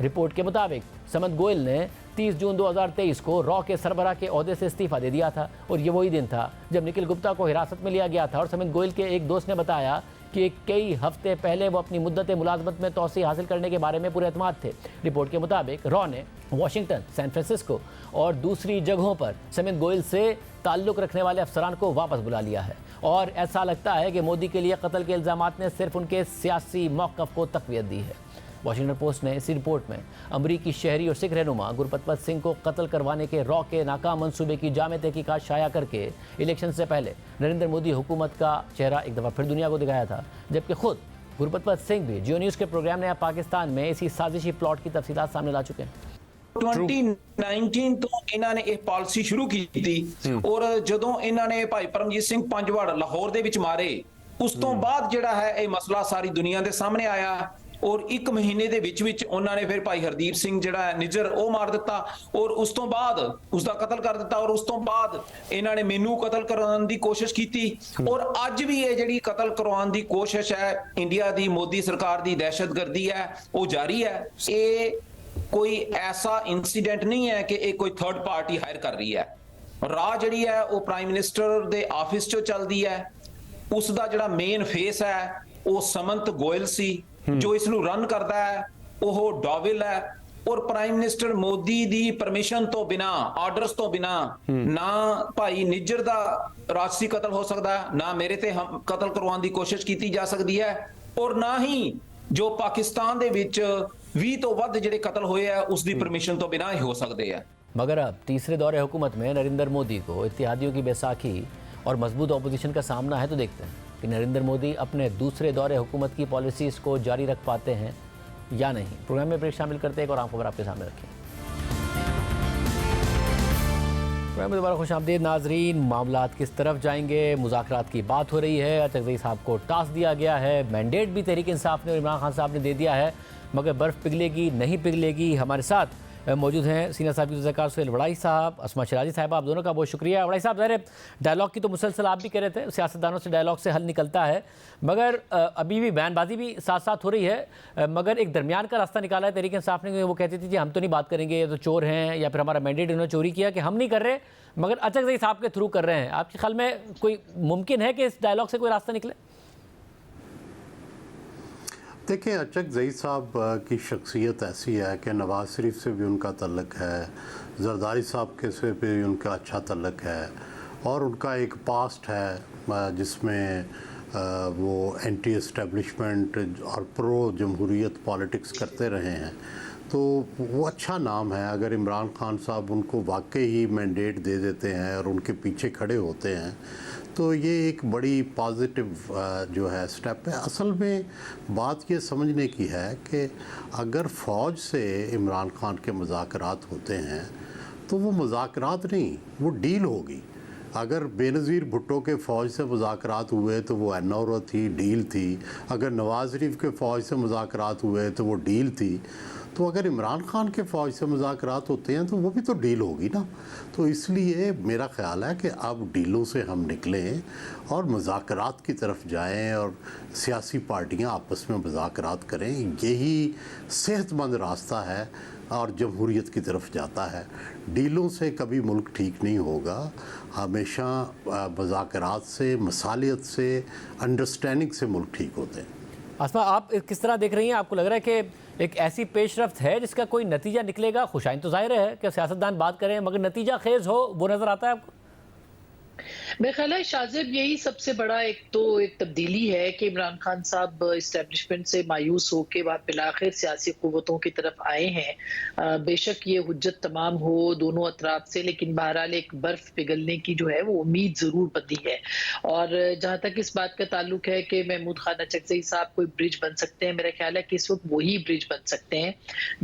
रिपोर्ट के मुताबिक समद गोयल ने 30 जून 2023 को रॉ के सरबराह के ओहदे से इस्तीफा दे दिया था और ये वही दिन था जब निखिल गुप्ता को हिरासत में लिया गया था और समद गोयल के एक दोस्त ने बताया कि कई हफ्ते पहले वो अपनी मुद्दत मुलाजमत में तोसी हासिल करने के बारे में पूरे एतमाद थे। रिपोर्ट के मुताबिक रॉ ने वाशिंगटन, सैन फ्रांसिस्को और दूसरी जगहों पर समद गोयल से ताल्लुक़ रखने वाले अफसरान को वापस बुला लिया है और ऐसा लगता है कि मोदी के लिए कत्ल के इल्ज़ामात ने सिर्फ उनके सियासी मौक़िफ़ को तक़वियत दी है। वॉशिंगटन पोस्ट ने इसी रिपोर्ट में अमरीकी शहरी और सिख रहनुमा गुरपतवंत सिंह को कत्ल करवाने के रॉ के नाकाम मंसूबे की जामे तहकीकात शाया करके इलेक्शन से पहले नरेंद्र मोदी हुकूमत का चेहरा एक दफ़ा फिर दुनिया को दिखाया था, जबकि खुद गुरपतवंत सिंह भी जियो न्यूज़ के प्रोग्राम नया पाकिस्तान में इसी साजिशी प्लॉट की तफसीलात सामने ला चुके हैं। 2019 ਤੋਂ ਇਹਨਾਂ ਨੇ ਇਹ ਪਾਲਿਸੀ ਸ਼ੁਰੂ ਕੀਤੀ ਔਰ ਜਦੋਂ ਇਹਨਾਂ ਨੇ ਭਾਈ ਪਰਮਜੀਤ ਸਿੰਘ ਪੰਜਵੜ ਲਾਹੌਰ ਦੇ ਵਿੱਚ ਮਾਰੇ, ਉਸ ਤੋਂ ਬਾਅਦ ਜਿਹੜਾ ਹੈ ਇਹ ਮਸਲਾ ਸਾਰੀ ਦੁਨੀਆ ਦੇ ਸਾਹਮਣੇ ਆਇਆ ਔਰ 1 ਮਹੀਨੇ ਦੇ ਵਿੱਚ ਉਹਨਾਂ ਨੇ ਫਿਰ ਭਾਈ ਹਰਦੀਪ ਸਿੰਘ ਜਿਹੜਾ ਨਿੱਜਰ ਉਹ ਮਾਰ ਦਿੱਤਾ ਔਰ ਉਸ ਤੋਂ ਬਾਅਦ ਉਸ ਦਾ ਕਤਲ ਕਰ ਦਿੱਤਾ ਔਰ ਉਸ ਤੋਂ ਬਾਅਦ ਇਹਨਾਂ ਨੇ ਮੈਨੂੰ ਕਤਲ ਕਰਨ ਦੀ ਕੋਸ਼ਿਸ਼ ਕੀਤੀ ਔਰ ਅੱਜ ਵੀ ਇਹ ਜਿਹੜੀ ਕਤਲ ਕਰਵਾਉਣ ਦੀ ਕੋਸ਼ਿਸ਼ ਹੈ ਇੰਡੀਆ ਦੀ ਮੋਦੀ ਸਰਕਾਰ ਦੀ ਦਹਿਸ਼ਤਗਰਦੀ ਹੈ ਉਹ ਜਾਰੀ ਹੈ। ਇਹ कोई ऐसा इंसीडेंट नहीं है कि एक कोई थर्ड पार्टी हायर कर रही है। राह जिहड़ी है वो प्राइम मिनिस्टर दे ऑफिस चों चलदी है। उस दा जिहड़ा मेन फेस है वो समंत गोयल सी, जो इसनूं रन करदा है वो डॉविल है और प्राइम मिनिस्टर मोदी दी परमिशन तो बिना, आर्डर्स तो बिना ना भाई निज्जर दा राजसी कतल हो सकदा है, ना मेरे ते हम कतल करवाउण दी कोशिश कीती जा सकदी है और ना ही जो पाकिस्तान दे विच 20 ਤੋਂ ਵੱਧ ਜਿਹੜੇ कतल हुए हैं उसकी परमिशन तो बिना ही हो सकते हैं। मगर अब तीसरे दौरे हुकूमत में नरेंद्र मोदी को इत्तेहादियों की बैसाखी और मजबूत ऑपोजिशन का सामना है, तो देखते हैं कि नरेंद्र मोदी अपने दूसरे दौरे हुकूमत की पॉलिसीज़ को जारी रख पाते हैं या नहीं। प्रोग्राम में ब्रेक शामिल करते हैं, एक और आम खबर आपके सामने रखें। प्रोग्राम में दोबारा खुश आमदीद नाजरीन। मामलात किस तरफ जाएंगे, मुज़ाकरात की बात हो रही है। अचकज़ई साहब को टास्क दिया गया है, मैंडेट भी तहरीक इंसाफ ने और इमरान खान साहब ने दे दिया है, मगर बर्फ़ पिघलेगी नहीं पिघलेगी। हमारे साथ मौजूद हैं सीनियर साहब की ज़कार सुहेल वड़ाई साहब, अस्मा शराजी साहब, आप दोनों का बहुत शुक्रिया। वड़ाई साहब, ज़ाहिर डायलॉग की तो मुसलसल आप भी कह रहे थे, सियासतदानों से डायलॉग से हल निकलता है, मगर अभी भी बयानबाजी भी साथ साथ हो रही है, मगर एक दरमियान का रास्ता निकाला है तहरीक इंसाफ ने। वो कहती थी कि हम तो नहीं बात करेंगे, ये तो चोर हैं, या फिर हमारा मैंडेट इन्होंने चोरी किया, कि हम नहीं कर रहे मगर अचकज़ई साहब के थ्रू कर रहे हैं। आपके ख्याल में कोई मुमकिन है कि इस डायलॉग से कोई रास्ता निकले? देखिए, अचकज़ई साहब की शख्सियत ऐसी है कि नवाज़ शरीफ से भी उनका तल्लक है, ज़रदारी साहब के से भी उनका अच्छा तल्लक है और उनका एक पास्ट है जिसमें वो एंटी एस्टेब्लिशमेंट और प्रो जमहूरियत पॉलिटिक्स करते रहे हैं, तो वो अच्छा नाम है। अगर इमरान खान साहब उनको वाकई ही मैंडेट दे देते हैं और उनके पीछे खड़े होते हैं तो ये एक बड़ी पॉजिटिव जो है स्टेप है। असल में बात ये समझने की है कि अगर फ़ौज से इमरान खान के मुज़ाकरात होते हैं तो वो मुज़ाकरात नहीं, वो डील होगी। अगर बेनज़ीर भुट्टो के फ़ौज से मुज़ाकरात हुए तो वो एनओरो थी, डील थी। अगर नवाज़ शरीफ के फ़ौज से मुज़ाकरात हुए तो वो डील थी। तो अगर इमरान खान के फ़ौज से मुज़ाकरात होते हैं तो वो भी तो डील होगी ना। तो इसलिए मेरा ख़्याल है कि अब डीलों से हम निकलें और मुज़ाकरात की तरफ जाएं और सियासी पार्टियां आपस में मुज़ाकरात करें। यही सेहतमंद रास्ता है और जमहूरियत की तरफ जाता है। डीलों से कभी मुल्क ठीक नहीं होगा, हमेशा मुज़ाकरात से, मसालियत से, अंडरस्टैंडिंग से मुल्क ठीक होते हैं। आसमा, आप किस तरह देख रही हैं? आपको लग रहा है कि एक ऐसी पेशरफ्त है जिसका कोई नतीजा निकलेगा? खुशाइन तो जाहिर है कि सियासतदान बात करें मगर नतीजा खेज हो, वो नज़र आता है आपको? मेरा ख्याल है शाजिब, यही सबसे बड़ा एक तब्दीली है कि इमरान खान साहब इस्टेब्लिशमेंट से मायूस होकर बाद बिलाखिर सियासी कुव्वतों की तरफ आए हैं। बेशक ये हुज्जत तमाम हो दोनों अतराफ से, लेकिन बहरहाल एक बर्फ पिघलने की जो है वो उम्मीद जरूर बंधी है। और जहाँ तक इस बात का ताल्लुक है कि महमूद खान अचकज़ई साहब कोई ब्रिज बन सकते हैं, मेरा ख्याल है कि इस वक्त वही ब्रिज बन सकते हैं,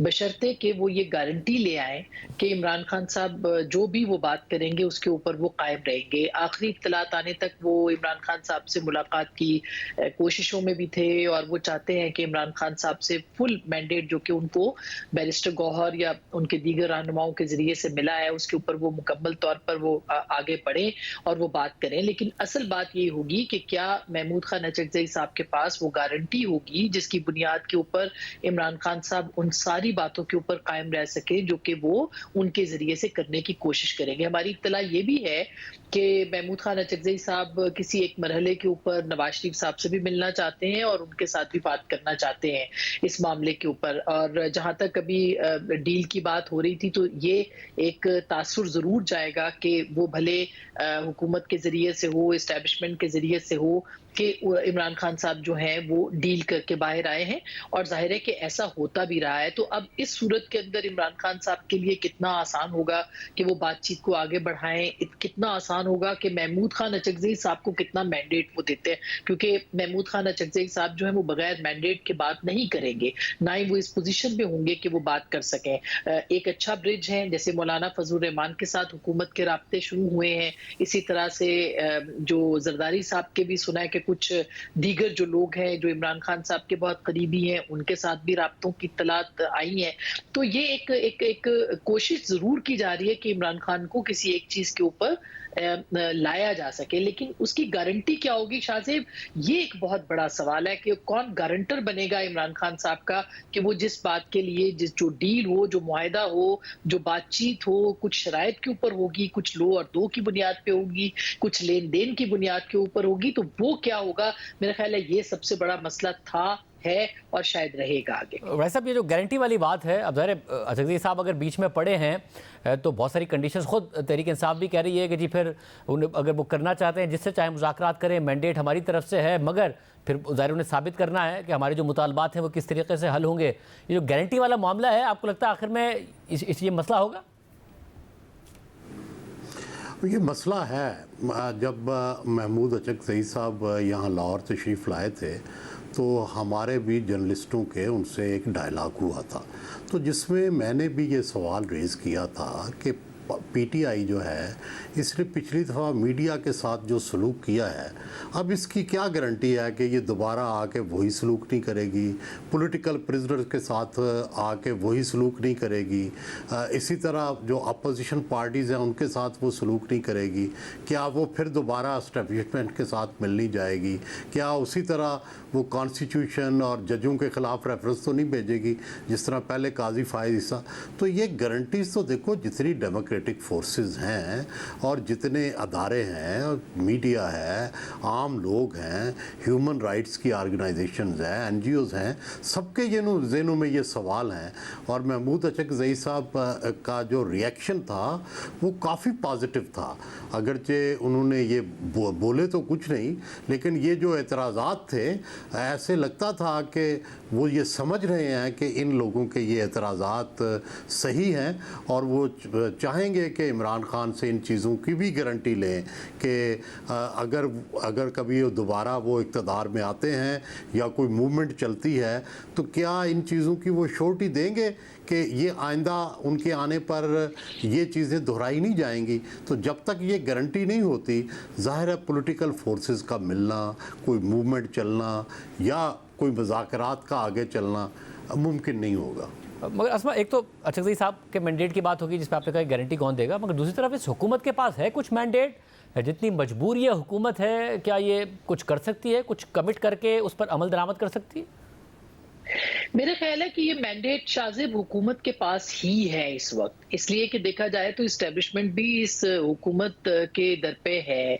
बशर्ते कि वो ये गारंटी ले आए कि इमरान खान साहब जो भी वो बात करेंगे उसके ऊपर वो कायम रहेंगे। आखिरी इत्तलात आने तक वो इमरान खान साहब से मुलाकात की कोशिशों में भी थे और वो चाहते हैं कि इमरान खान साहब से फुल मैंडेट जो कि उनको बैरिस्टर गौहर या उनके दीगर रहनुमाओं के जरिए से मिला है उसके ऊपर वो मुकम्मल तौर पर वो आगे बढ़े और वो बात करें। लेकिन असल बात ये होगी कि क्या महमूद खान अचकज़ई साहब के पास वो गारंटी होगी जिसकी बुनियाद के ऊपर इमरान खान साहब उन सारी बातों के ऊपर कायम रह सके जो कि वो उनके जरिए से करने की कोशिश करेंगे। हमारी इत्तला ये भी है कि महमूद खान अचकज़ई साहब किसी एक मरहले के ऊपर नवाज शरीफ साहब से भी मिलना चाहते हैं और उनके साथ भी बात करना चाहते हैं इस मामले के ऊपर। और जहां तक अभी डील की बात हो रही थी तो ये एक तासुर जरूर जाएगा कि वो भले हुकूमत के जरिए से हो, इस्टेब्लिशमेंट के जरिए से हो, कि इमरान खान साहब जो हैं वो डील करके बाहर आए हैं, और जाहिर है कि ऐसा होता भी रहा है। तो अब इस सूरत के अंदर इमरान खान साहब के लिए कितना आसान होगा कि वो बातचीत को आगे बढ़ाएं, कितना आसान होगा कि महमूद खान अचकज़ई साहब को कितना मैंडेट वो देते हैं, क्योंकि महमूद खान अचकज़ई साहब जो है वो बगैर मैंडेट के बात नहीं करेंगे, ना ही वो इस पोजीशन में होंगे कि वो बात कर सकें। एक अच्छा ब्रिज है, जैसे मौलाना फजल रहमान के साथ हुकूमत के राब्ते शुरू हुए हैं, इसी तरह से जो जरदारी साहब के भी सुना है कि कुछ दीगर जो लोग हैं जो इमरान खान साहब के बहुत करीबी हैं, उनके साथ भी राब्तों की इत्तलात आई है। तो ये एक कोशिश जरूर की जा रही है कि इमरान खान को किसी एक चीज के ऊपर लाया जा सके, लेकिन उसकी गारंटी क्या होगी शाहजेब, ये एक बहुत बड़ा सवाल है कि कौन गारंटर बनेगा इमरान खान साहब का कि वो जिस बात के लिए जो डील हो, जो मुआहदा हो, जो बातचीत हो, कुछ शराइत के ऊपर होगी, कुछ लो और दो की बुनियाद पे होगी, कुछ लेन देन की बुनियाद के ऊपर होगी, तो वो क्या होगा, मेरा ख्याल है ये सबसे बड़ा मसला था, है और शायद रहेगा आगे। वैसे ये जो गारंटी वाली बात है, अब ज़ाहिर अचकज़ई साहब अगर बीच में पड़े हैं तो बहुत सारी कंडीशंस खुद तहरीक इंसाफ भी कह रही है कि जी फिर अगर वो करना चाहते हैं जिससे चाहे मुज़ाकरात करें, मैंडेट हमारी तरफ से है, मगर फिर ज़ाहिर उन्हें साबित करना है कि हमारे जो मुतालबात हैं वो किस तरीके से हल होंगे। ये जो गारंटी वाला मामला है, आपको लगता है आखिर में ये मसला होगा? ये मसला है, जब महमूद अचकज़ई साहब यहाँ लाहौर तशरीफ़ लाए थे तो हमारे भी जर्नलिस्टों के उनसे एक डायलॉग हुआ था, तो जिसमें मैंने भी ये सवाल रेज़ किया था कि पीटीआई जो है इसने पिछली दफ़ा मीडिया के साथ जो सलूक किया है, अब इसकी क्या गारंटी है कि ये दोबारा आके वही सलूक नहीं करेगी, पॉलिटिकल प्रिजनर्स के साथ आके वही सलूक नहीं करेगी, इसी तरह जो अपोजिशन पार्टीज़ हैं उनके साथ वो सलूक नहीं करेगी, क्या वो फिर दोबारा एस्टेब्लिशमेंट के साथ मिलनी जाएगी, क्या उसी तरह वो कॉन्स्टिट्यूशन और जजों के ख़िलाफ़ रेफरेंस तो नहीं भेजेगी जिस तरह पहले काजी फायद ईसा। तो ये गारंटीज तो देखो, जितनी डेमोक्रेटिक फोर्सेस हैं और जितने अदारे हैं, मीडिया है, आम लोग हैं, ह्यूमन राइट्स की ऑर्गेनाइजेशंस हैं, एनजीओज़ हैं, सबके ज़हनों में ये सवाल हैं। और महमूद अचकज़ई साहब का जो रिएक्शन था वो काफ़ी पॉजिटिव था, अगरचे उन्होंने ये बोले तो कुछ नहीं, लेकिन ये जो एतराज़ात थे ऐसे लगता था कि वो ये समझ रहे हैं कि इन लोगों के ये एतराज़ात सही हैं और वो चाहेंगे कि इमरान खान से इन चीज़ों की भी गारंटी लें कि अगर कभी दोबारा वो इक़्तिदार में आते हैं या कोई मूवमेंट चलती है तो क्या इन चीज़ों की वो श्योरिटी देंगे कि ये आइंदा उनके आने पर ये चीज़ें दोहराई नहीं जाएंगी। तो जब तक ये गारंटी नहीं होती, ज़ाहिर है पॉलिटिकल फोर्सेस का मिलना, कोई मूवमेंट चलना या कोई मुज़ाकरात का आगे चलना मुमकिन नहीं होगा। मगर असमा, एक तो अचकज़ई साहब के मैंडेट की बात होगी जिस पर आपने कहा गारंटी कौन देगा, मगर दूसरी तरफ इस हुकूमत के पास है कुछ मैंडेट, जितनी मजबूरी है हुकूमत है, क्या ये कुछ कर सकती है, कुछ कमिट करके उस पर अमल दरामद कर सकती है? मेरा ख्याल है कि ये मैंडेट शाज़िब हुकूमत के पास ही है इस वक्त, इसलिए कि देखा जाए तो इस्टेब्लिशमेंट भी इस हुकूमत के दर पे है।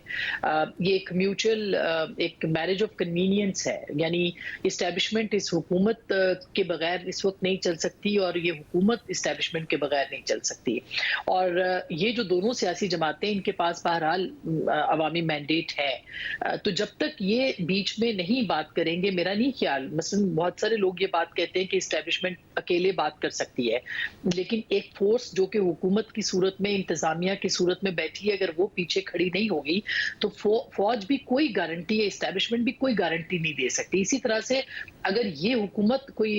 ये एक म्यूचुअल एक मैरिज ऑफ कन्वीनियंस है, यानी इस्टेब्लिशमेंट इस हुकूमत के बगैर इस वक्त नहीं चल सकती और ये हुकूमत इस्टेब्लिशमेंट के बगैर नहीं चल सकती। और ये जो दोनों सियासी जमातें, इनके पास बहरहाल अवामी मैंडेट है, तो जब तक ये बीच में नहीं बात करेंगे, मेरा नहीं ख्याल, मसलन बहुत सारे लोग ये बात कहते हैं कि इस्टेब्लिशमेंट अकेले बात कर सकती है, लेकिन एक फोर्स जो कि हुकूमत की सूरत में, इंतजामिया की सूरत में बैठी है, अगर वो पीछे खड़ी नहीं होगी तो फौज भी कोई गारंटी है, इस्टेब्लिशमेंट भी कोई गारंटी नहीं दे सकती। इसी तरह से अगर ये हुकूमत कोई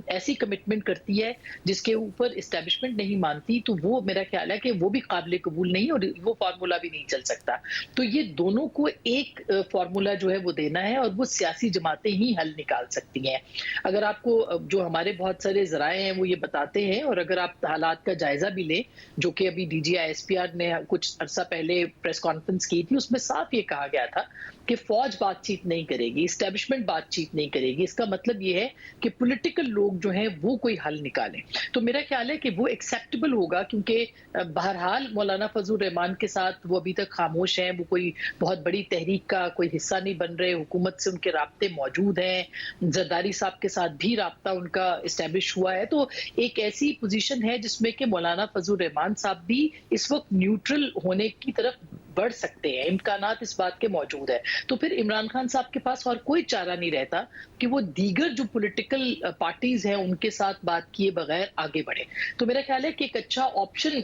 ऐसी कमिटमेंट करती है जिसके ऊपर इस्टेब्लिशमेंट नहीं मानती, तो वो मेरा ख्याल है कि वो भी काबिल कबूल नहीं और वो फार्मूला भी नहीं चल सकता। तो ये दोनों को एक फार्मूला जो है वो देना है और वो सियासी जमातें ही हल निकाल सकती हैं। अगर आपको जो हमारे बहुत सारे ज़राए हैं वो ये बताते हैं, और अगर आप हालात का जायजा भी लें, जो कि अभी DGI-SPR ने कुछ अरसा पहले प्रेस कॉन्फ्रेंस की थी, उसमें साफ ये कहा गया था कि फौज बातचीत नहीं करेगी, इस्टेब्लिशमेंट बातचीत नहीं करेगी। इसका मतलब ये है कि पॉलिटिकल लोग जो हैं वो कोई हल निकालें। तो मेरा ख्याल है कि वो एक्सेप्टेबल होगा, क्योंकि बहरहाल मौलाना फजल रहमान के साथ वो अभी तक खामोश हैं, वो कोई बहुत बड़ी तहरीक का कोई हिस्सा नहीं बन रहे, हुकूमत से उनके राब्ते मौजूद हैं, जरदारी साहब के साथ भी राब्ता उनका इस्टेब्लिश हुआ है। तो एक ऐसी पोजीशन है जिसमें कि मौलाना फजल रहमान साहब भी इस वक्त न्यूट्रल होने की तरफ बढ़ सकते हैं, इम्कानात इस बात के मौजूद है, तो फिर इमरान खान साहब के पास और कोई चारा नहीं रहता कि वो दीगर जो पॉलिटिकल पार्टीज हैं उनके साथ बात किए बगैर आगे बढ़े। तो मेरा ख्याल है कि एक अच्छा ऑप्शन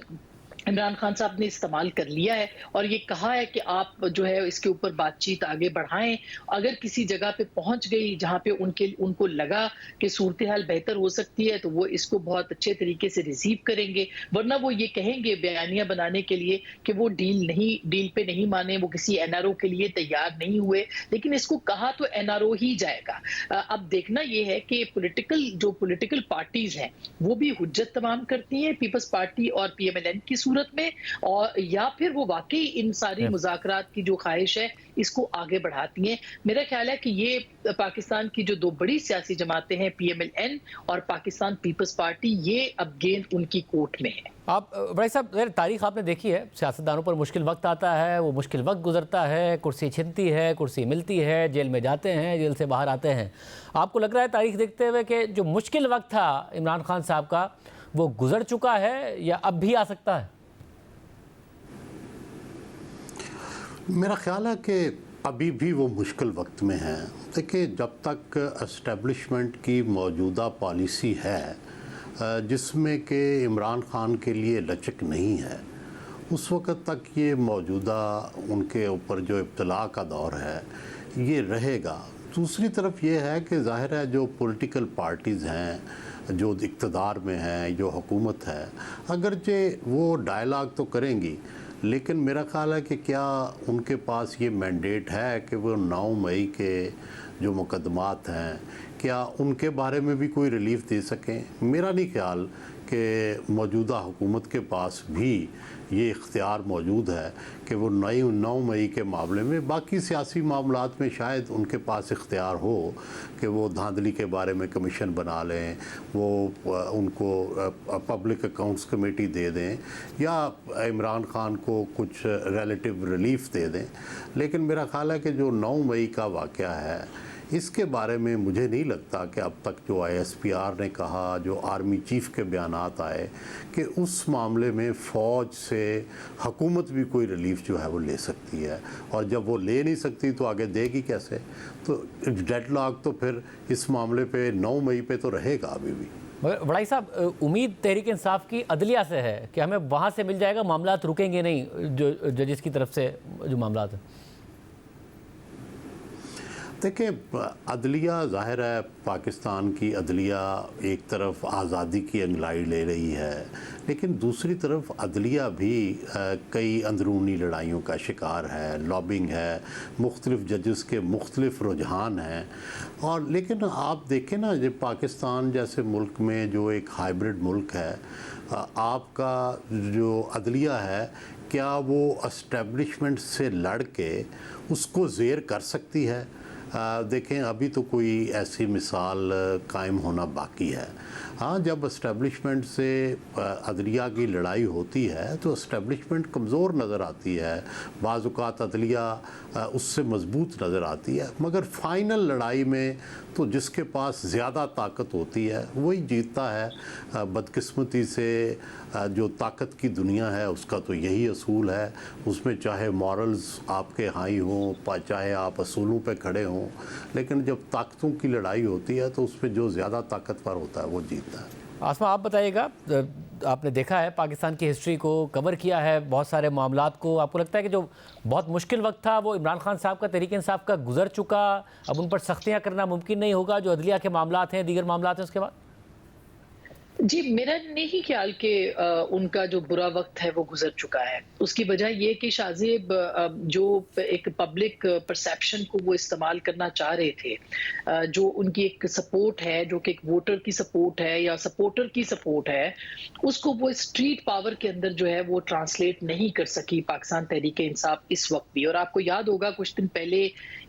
इमरान खान साहब ने इस्तेमाल कर लिया है और ये कहा है कि आप जो है इसके ऊपर बातचीत आगे बढ़ाएं। अगर किसी जगह पे पहुंच गई जहां पे उनको लगा कि सूरत हाल बेहतर हो सकती है तो वो इसको बहुत अच्छे तरीके से रिसीव करेंगे, वरना वो ये कहेंगे बयानिया बनाने के लिए कि वो डील पे नहीं माने, वो किसी एनआरओ के लिए तैयार नहीं हुए, लेकिन इसको कहा तो एनआरओ ही जाएगा। अब देखना ये है कि पॉलिटिकल पार्टीज हैं वो भी हुज्जत तमाम करती हैं पीपल्स पार्टी और पीएमएलएन की सूरत में, और या फिर वो वाकई इन सारी मुज़ाकरात की जो ख्वाहिश है इसको आगे बढ़ाती हैं। मेरा ख्याल है कि ये पाकिस्तान की जो दो बड़ी सियासी जमातें हैं पीएमएलएन और पाकिस्तान पीपल्स पार्टी, ये अब गेंद उनकी कोर्ट में है। आप भाई साहब तारीख आपने देखी है, सियासतदानों पर मुश्किल वक्त आता है, वो मुश्किल वक्त गुजरता है, कुर्सी छिनती है, कुर्सी मिलती है, जेल में जाते हैं, जेल से बाहर आते हैं। आपको लग रहा है तारीख देखते हुए कि जो मुश्किल वक्त था इमरान खान साहब का वो गुजर चुका है या अब भी आ सकता है? मेरा ख्याल है कि अभी भी वो मुश्किल वक्त में हैं। देखिए, जब तक एस्टेब्लिशमेंट की मौजूदा पॉलिसी है जिसमें कि इमरान खान के लिए लचक नहीं है, उस वक़्त तक ये मौजूदा उनके ऊपर जो इब्तला का दौर है ये रहेगा। दूसरी तरफ ये है कि ज़ाहिर है जो पॉलिटिकल पार्टीज़ हैं जो इक़्तिदार में हैं, जो हुकूमत है, अगरचे वो डायलॉग तो करेंगी, लेकिन मेरा ख्याल है कि क्या उनके पास ये मैंडेट है कि वो 9 मई के जो मुकदमात हैं क्या उनके बारे में भी कोई रिलीफ दे सकें। मेरा नहीं ख्याल कि मौजूदा हुकूमत के पास भी ये इख्तियार मौजूद है कि वो 9 मई के मामले में, बाकी सियासी मामलात में शायद उनके पास इख्तियार हो कि वो धांधली के बारे में कमीशन बना लें, वो उनको पब्लिक अकाउंट्स कमेटी दे दें या इमरान खान को कुछ रिलेटिव रिलीफ दे दें। लेकिन मेरा ख्याल है कि जो 9 मई का वाक़या है इसके बारे में मुझे नहीं लगता कि अब तक जो ISPR ने कहा, जो आर्मी चीफ के बयानात आए कि उस मामले में फ़ौज से हुकूमत भी कोई रिलीफ जो है वो ले सकती है, और जब वो ले नहीं सकती तो आगे देगी कैसे। तो डेडलॉक तो फिर इस मामले पे 9 मई पे तो रहेगा अभी भी। वड़ाई साहब, उम्मीद तहरीक इंसाफ की अदलिया से है कि हमें वहाँ से मिल जाएगा, मामलात रुकेंगे नहीं जो जजिस की तरफ से जो मामलात हैं? देखिए, अदलिया ज़ाहिर है पाकिस्तान की अदलिया एक तरफ आज़ादी की अंगलाई ले रही है, लेकिन दूसरी तरफ अदलिया भी कई अंदरूनी लड़ाइयों का शिकार है, लॉबिंग है, मुख्तलिफ जजेस के मुख्तलिफ रुझान हैं। और लेकिन आप देखें ना, जो पाकिस्तान जैसे मुल्क में जो एक हाइब्रिड मुल्क है, आपका जो अदलिया है क्या वो एस्टेब्लिशमेंट से लड़ के उसको ज़ेर कर सकती है? देखें, अभी तो कोई ऐसी मिसाल कायम होना बाकी है। हाँ, जब एस्टेब्लिशमेंट से अदलिया की लड़ाई होती है तो एस्टेब्लिशमेंट कमज़ोर नज़र आती है, बाज़ औक़ात अदलिया उससे मजबूत नज़र आती है, मगर फ़ाइनल लड़ाई में तो जिसके पास ज़्यादा ताकत होती है वही जीतता है। बदकिस्मती से जो ताकत की दुनिया है उसका तो यही असूल है, उसमें चाहे मॉरल्स आपके हाई हों, चाहे आप असूलों पे खड़े हों, लेकिन जब ताकतों की लड़ाई होती है तो उसमें जो ज़्यादा ताकतवर होता है वो जीतता है। आसमा, आप बताइएगा, आपने देखा है पाकिस्तान की हिस्ट्री को, कवर किया है बहुत सारे मामलात को, आपको लगता है कि जो बहुत मुश्किल वक्त था वो इमरान खान साहब का, तहरीक इंसाफ का गुजर चुका, अब उन पर सख्तियां करना मुमकिन नहीं होगा, जो अदलिया के मामलात हैं, दीगर मामलात हैं उसके बाद? जी, मेरा नहीं ख्याल कि उनका जो बुरा वक्त है वो गुजर चुका है। उसकी वजह ये कि शाहजेब जो एक पब्लिक परसेप्शन को वो इस्तेमाल करना चाह रहे थे, जो उनकी एक सपोर्ट है, जो कि एक वोटर की सपोर्ट है या सपोर्टर की सपोर्ट है, उसको वो स्ट्रीट पावर के अंदर जो है वो ट्रांसलेट नहीं कर सकी पाकिस्तान तहरीक इंसाफ इस वक्त भी। और आपको याद होगा कुछ दिन पहले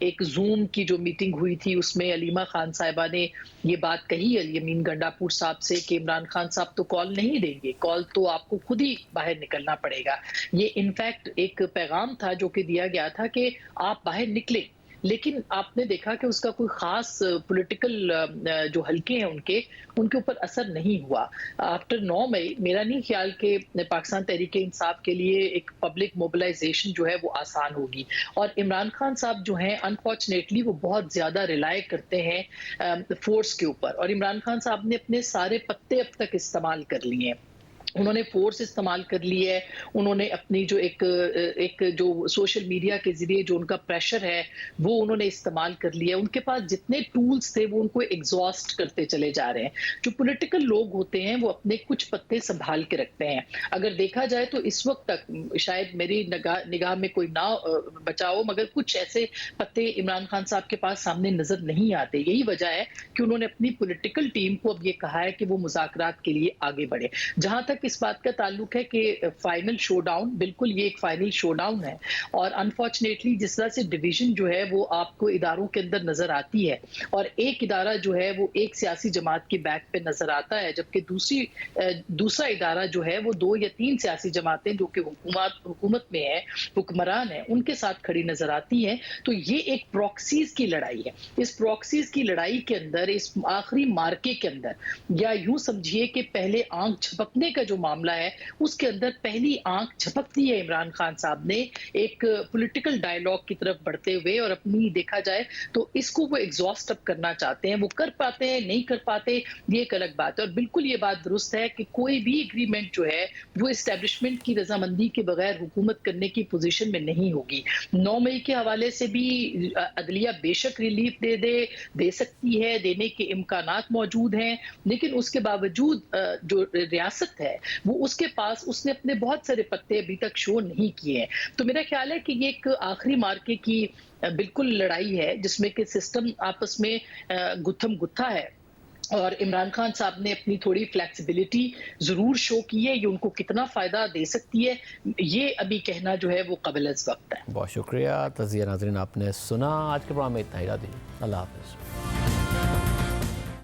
एक जूम की जो मीटिंग हुई थी उसमें अलीमा खान साहिबा ने ये बात कही अलीमीन गंडापुर साहब से कि इमरान खान साहब तो कॉल नहीं देंगे, कॉल तो आपको खुद ही बाहर निकलना पड़ेगा। ये इनफैक्ट एक पैगाम था जो कि दिया गया था कि आप बाहर निकलें, लेकिन आपने देखा कि उसका कोई खास पॉलिटिकल जो हलके हैं उनके ऊपर असर नहीं हुआ। आफ्टर 9 मई मेरा नहीं ख्याल कि पाकिस्तान तहरीक इंसाफ के लिए एक पब्लिक मोबिलाइजेशन जो है वो आसान होगी। और इमरान खान साहब जो हैं अनफॉर्चुनेटली वो बहुत ज्यादा रिलाय करते हैं फोर्स के ऊपर, और इमरान खान साहब ने अपने सारे पत्ते अब तक इस्तेमाल कर लिए हैं। उन्होंने फोर्स इस्तेमाल कर ली है, उन्होंने अपनी जो एक जो सोशल मीडिया के जरिए जो उनका प्रेशर है वो उन्होंने इस्तेमाल कर लिया है। उनके पास जितने टूल्स थे वो उनको एग्जॉस्ट करते चले जा रहे हैं। जो पॉलिटिकल लोग होते हैं वो अपने कुछ पत्ते संभाल के रखते हैं। अगर देखा जाए तो इस वक्त तक शायद मेरी निगाह में कोई ना बचा हो, मगर कुछ ऐसे पत्ते इमरान खान साहब के पास सामने नजर नहीं आते। यही वजह है कि उन्होंने अपनी पॉलिटिकल टीम को अब ये कहा है कि वो मुज़ाकरात के लिए आगे बढ़े। जहां तक इस बात का ताल्लुक है कि फाइनल शोडाउन, बिल्कुल ये एक फाइनल शोडाउन है, और अनफॉर्चुनेटली जिस तरह से डिवीजन जो है वो आपको इदारों के अंदर नजर आती है, और एक इदारा जो है वो एक सियासी जमात के बैक पे नजर आता है, जबकि दूसरा इदारा जो है वो 2 या 3 सियासी जमातें जो कि हुकूमत में है, हुक्मरान है, उनके साथ खड़ी नजर आती है। तो ये एक प्रॉक्सीज की लड़ाई है। इस प्रॉक्सीज की लड़ाई के अंदर, इस आखिरी मार्के के अंदर, या यूं समझिए कि पहले आंख झपकने का जो मामला है उसके अंदर पहली आंख झपक दी है इमरान खान साहब ने एक पॉलिटिकल डायलॉग की तरफ बढ़ते हुए। और अपनी देखा जाए तो इसको वो एग्जॉस्ट अप करना चाहते हैं। वो कर पाते हैं नहीं कर पाते ये एक अलग बात है। और बिल्कुल ये बात दुरुस्त है कि कोई भी एग्रीमेंट जो है वो एस्टेब्लिशमेंट की रजामंदी के बगैर हुकूमत करने की पोजीशन में नहीं होगी। 9 मई के हवाले से भी अदलिया बेशक रिलीफ दे सकती है, देने के इम्कानात मौजूद हैं, लेकिन उसके बावजूद जो रियासत है वो उसके पास, उसने अपने बहुत सारे पत्ते अभी तक शो नहीं किए हैं। तो मेरा ख्याल है कि ये एक आखिरी मार्के की बिल्कुल लड़ाई है जिसमें कि सिस्टम आपस में गुत्थम गुत्था है, और इमरान खान साहब ने अपनी थोड़ी फ्लेक्सिबिलिटी जरूर शो की है। ये उनको कितना फायदा दे सकती है ये अभी कहना जो है वो काबिल-ए-वक्त है। बहुत शुक्रिया। तज़िया नाज़रीन, आपने सुना। आज के प्रोग्राम में इतना ही। अल्लाह हाफ़िज़।